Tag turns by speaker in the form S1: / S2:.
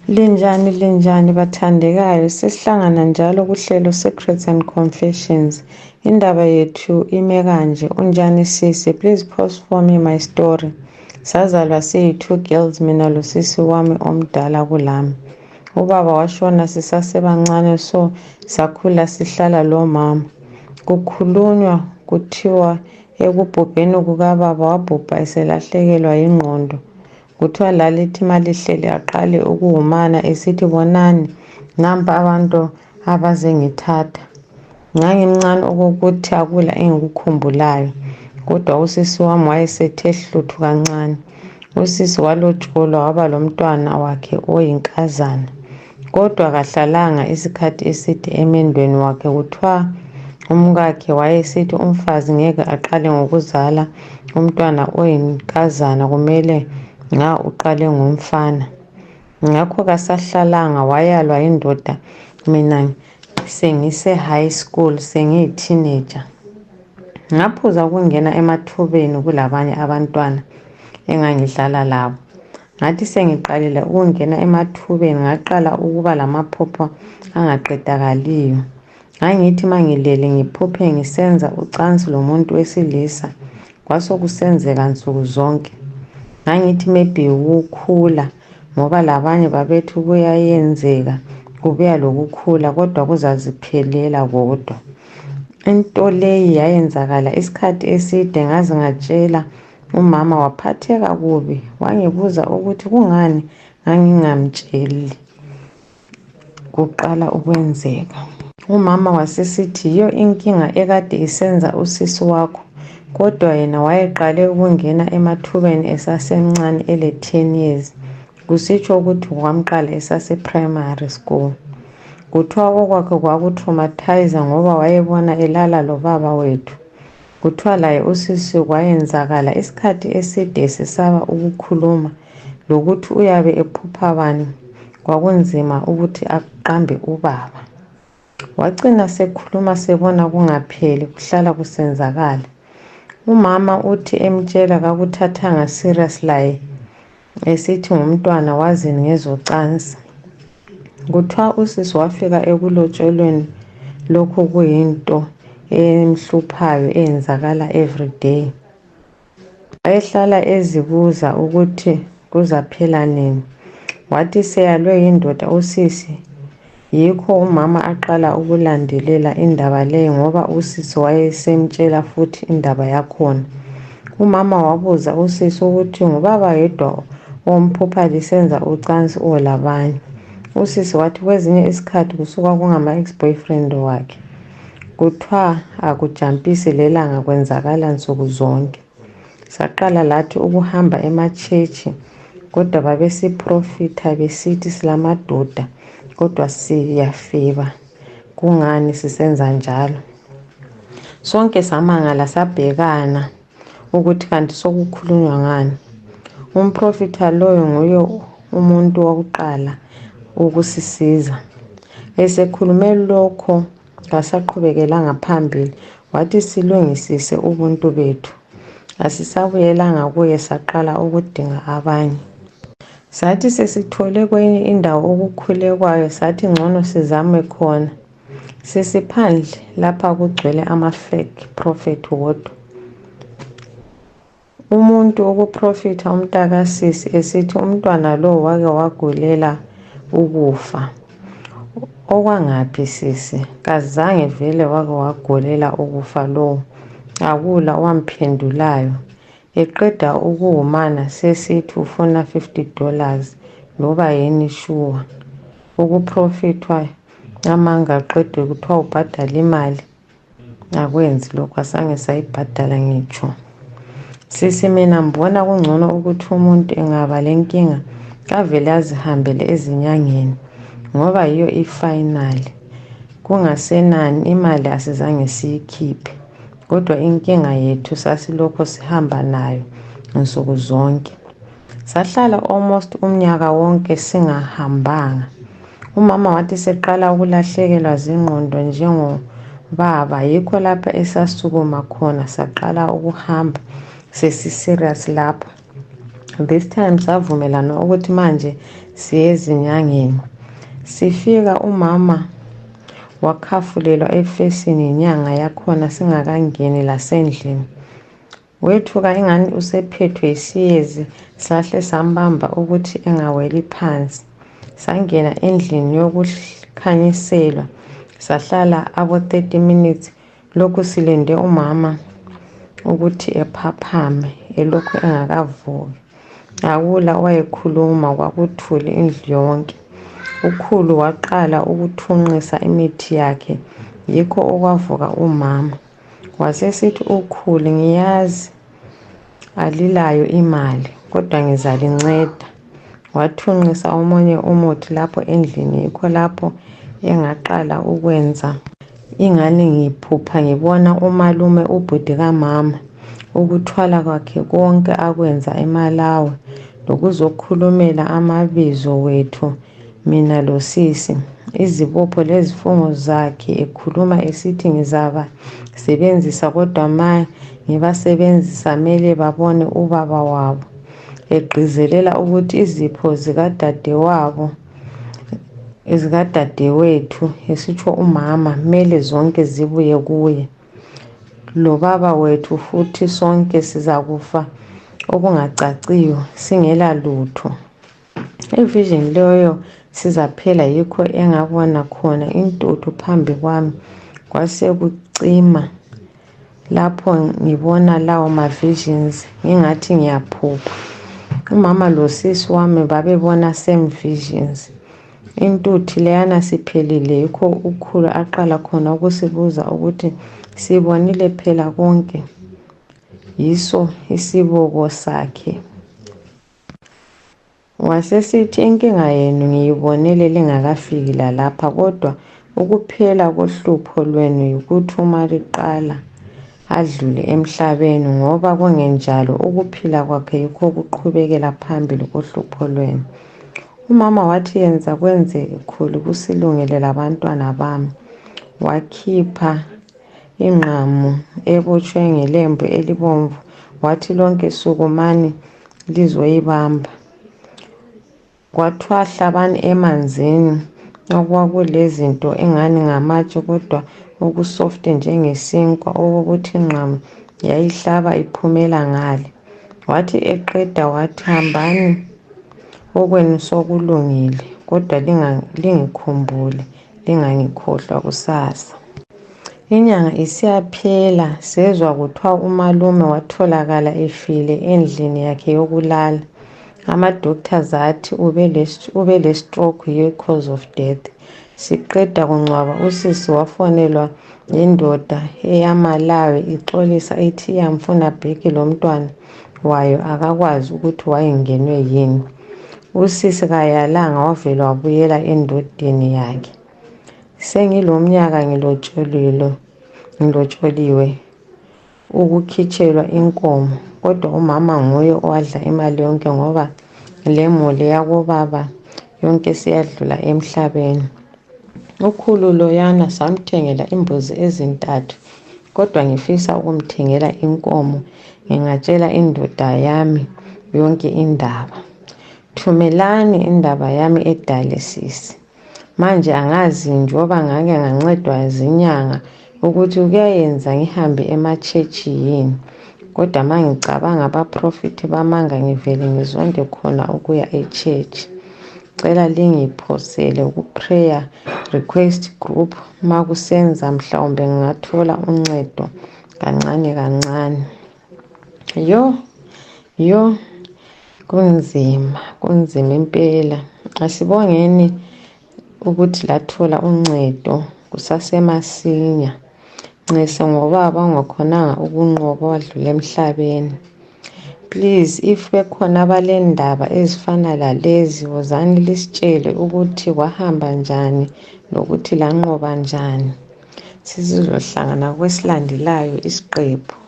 S1: Linjani bathandekayo, sesihlangana njalo kuhlelo Secrets and Confessions. Indaba yethu ime kanje. Unjani sisi? Please post for me my story. Sazalwa siyi-2 girls, mina losisi wami omdala kulami. Ubaba washona sisasebancane, so sakhula sihlala lomama. Kukhulunywa kuthiwa ekubhubheni kukababa wabhubha eselahlekelwa yingqondo. Kuthiwa lalithi malihleli aqale ukuhumana esithi bonani nampa abantu abazengithatha. Ngangimncane okokuthi akula engikukhumbulayo, kodwa usisi wami wayesethe hluthu kancane. Usisi walotsholwa waba lomntwana wakhe oyinkazana, kodwa kahlalanga isikhathi eside emendweni wakhe. Kuthiwa umkakhe wayesithi umfazi ngeke aqale ngokuzala umntwana oyinkazana, kumele nga uqale ngomfana. Ngakho kasahlalanga wayalwa yindoda, mina sengise high school, sengiyi teenager. Ngaphuza ukungena emathubeni kulabanye abantwana engangidlala labo. Ngathi sengiqalile ukungena emathubeni ngaqala ukuba lamaphupho angaqedakaliyo. Ngangithi mangilele ngiphuphe ngisenza ucansi lomuntu wesilisa, kwasokusenzeka nsuku zonke. Ngangithi maybe ukukhula, ngoba labanye babethi kuyayenzeka kubuya lokukhula kodwa kuzaziphelela kodwa. Into leyi yayenzakala isikhathi eside, ngaze ngatshela umama waphatheka kubi, wangibuza ukuthi kungani ngangingamtsheli kuqala ukwenzeka. Umama wasesithi yiyo inkinga ekade isenza usisi wakho, kodwa yena wayeqale ukungena emathubeni esasemncane ele-10 years. Kusitsho ukuthi kwamqala esase-primary school. Kuthiwa okwakhe kwakutraumatizer ngoba wayebona elala lobaba wethu. Kuthiwa laye usisi kwayenzakala isikhathi eside esesaba ukukhuluma, lokuthi uyabe ephupha bani kwakunzima ukuthi aqambe ubaba. Wacina sekhuluma sebona kungapheli, kuhlala kusenzakala. Umama uthi emtshela kakuthathanga serious laye, esithi ngumntwana wazini ngezocansi. Kuthiwa usisi wafika ekulotsholweni, lokhu kuyinto emhluphayo eyenzakala everyday. Wayehlala ezibuza ukuthi kuzaphela nini. Wathi seyalwe yindoda usisi, yikho umama aqala ukulandelela indaba leyi, ngoba usisi wayesemtshela futhi indaba yakhona. Umama wabuza usisi ukuthi ngubaba yedwa omphupha lisenza ucansi olabanye. Usisi wathi kwezinye isikhathi kusuka kungama ex-boyfriend wakhe. Kuthiwa akujampisi lelanga, kwenzakala nsuku zonke. Saqala lathi ukuhamba ematshetshi, kodwa babesiprofitha besithi silamadoda, kodwa siyafeba. Kungani sisenza njalo? Sonke samangala sabhekana ukuthi kanti sokukhulunywa ngani. Umprofitha loyo nguye umuntu wokuqala ukusisiza. Esekhulume lokho kasaqhubekelanga phambili, wathi silungisise ubuntu bethu. Asisabuyelanga kuye, saqala ukudinga abanye. Sathi sesithole kwenye indawo okukhule kwayo, sathi ngcono sizame khona. Sesiphandle lapha kugcwele ama-fake prophet wodwa. Umuntu wokuprofitha umntakasisi esithi umntwana lo wake wagulela ukufa. Okwangaphi sisi? Kazange vele wake wagulela ukufa lo. Akula owamphendulayo. Eqeda ukuhumana sesithi ufuna $50 loba yini sure. Ukuprofithwa amanga aqedwe kuthiwa ubhadala imali. Akwenzi lokho, asange sayibhadala ngitsho. Sisi mina mbona kungcono ukuthi umuntu engaba lenkinga kavele azihambele ezinyangeni, ngoba yiyo ifinal. Kungasenani imali asizange siyikhiphe, kodwa inkinga yethu sasilokho sihamba nayo nsuku zonke. Sahlala almost umnyaka wonke singahambanga. Umama wathi seqala ukulahlekelwa zingqondo njengobaba, yikho lapha esasukuma khona saqala ukuhamba. Sesi serious lapho. This time savumelana ukuthi manje siye ezinyangeni. Sifika umama wakhafulelwa efesini yinyanga yakhona singakangeni lasendlini. Wethuka ingani usephethwe yisiyezi, sahle sambamba ukuthi engaweli phansi. Sangena endlini yokukhanyiselwa, sahlala abo 30 minutes lokhu silinde umama ukuthi ephaphame elokhu engakavuki. Akula owayekhuluma, kwakuthule indlu yonke. Ukhulu waqala ukuthunqisa imithi yakhe, yikho okwavuka umama. Wasesithi ukhulu, ngiyazi alilayo imali kodwa ngizalinceda. Wathunqisa omunye umuthi lapho endlini, yikho lapho engaqala ukwenza ingani ngiphupha ngibona umalume ubhudi kamama ukuthwala kwakhe konke akwenza eMalawi lokuzokhulumela amabizo wethu mina losisi, izibopho lezifungo zakhe, ekhuluma esithi ngizabasebenzisa kodwa ma ngibasebenzisa mele babone ubaba wabo, egqizelela ukuthi izipho zikadadewethu, esitsho umama, mele zonke zibuye kuye. Lobaba wethu futhi sonke sizakufa okungacaciyo singela lutho. Ivision leyo sizaphela yikho engabona khona intuthu phambi kwami, kwasekucima. Lapho ngibona lawo ma-visions ngingathi ngiyaphupha. Umama losisi wami babebona same visions. Intuthu leyana siphelile, yikho ukhulu aqala khona ukusibuza ukuthi sibonile phela konke. Yiso isiboko sakhe. Wasesithi inkinga yenu ngiyibonele lingakafiki lalapha, kodwa ukuphela kohlupho lwenu yikuthi uma liqala adlule emhlabeni, ngoba kungenjalo ukuphila kwakhe yikho kuqhubekela phambili kohlupho lwenu. Umama wathi yenza kwenzeke khulu kusilungele labantwana bami. Wakhipha ingqamu ebotshwe ngelembu elibomvu, wathi lonke sukumani lizoyibamba. Kwathiwa hlabani emanzini okwakulezinto engani ngamatshe kodwa okusoft njengesinkwa, okokuthi ingqamu yayihlaba iphumela ngale. Wathi eqeda wathi hambani, okwenu sokulungile, kodwa lingikhumbule, lingangikhohlwa kusasa. Inyanga isiyaphela sezwa kuthiwa umalume watholakala efile endlini yakhe yokulala. Ama-doctors athi ube stroke, yiyo cause of death. Siqeda kungcwaba usisi wafonelwa yindoda eyaMalawi ixolisa ithi iyamfuna back lomntwana wayo, akakwazi ukuthi wayengenwe yini. Usisi kayalanga wavela wabuyela endodeni yakhe. Sengilomnyaka ngilotsholiwe ukukhitshelwa inkomo, kodwa umama nguye owadla imali yonke ngoba lemuli yakobaba yonke siyadlula emhlabeni. Ukhulu loyana samthengela imbuzi ezintathu, kodwa ngifisa ukumthengela inkomo. Ngingatshela indoda yami yonke indaba. Thumelani indaba yami eDialysis. Manje angazi njoba ngake ngancedwa zinyanga ukuthi kuyayenza ngihambe emachechi yini, kodwa mangicabanga abaprofiti bamanga ngivele ngizonde khona ukuya echurch. Cela lingiphosele ku-prayer request group, makusenza mhlawumbe ngingathola uncedo kancane kancane. Kunzima impela. Asibongeni ukuthi lathola uncedo kusasemasinya. Nxese ngobaba ongakhonanga ukunqoba wadlula emhlabeni. Please, if bekhona abalendaba ezifana lalezi, wozani lisitshele ukuthi kwahamba njani lokuthi lanqoba njani. Sizohlangana kwesilandelayo isiqephu.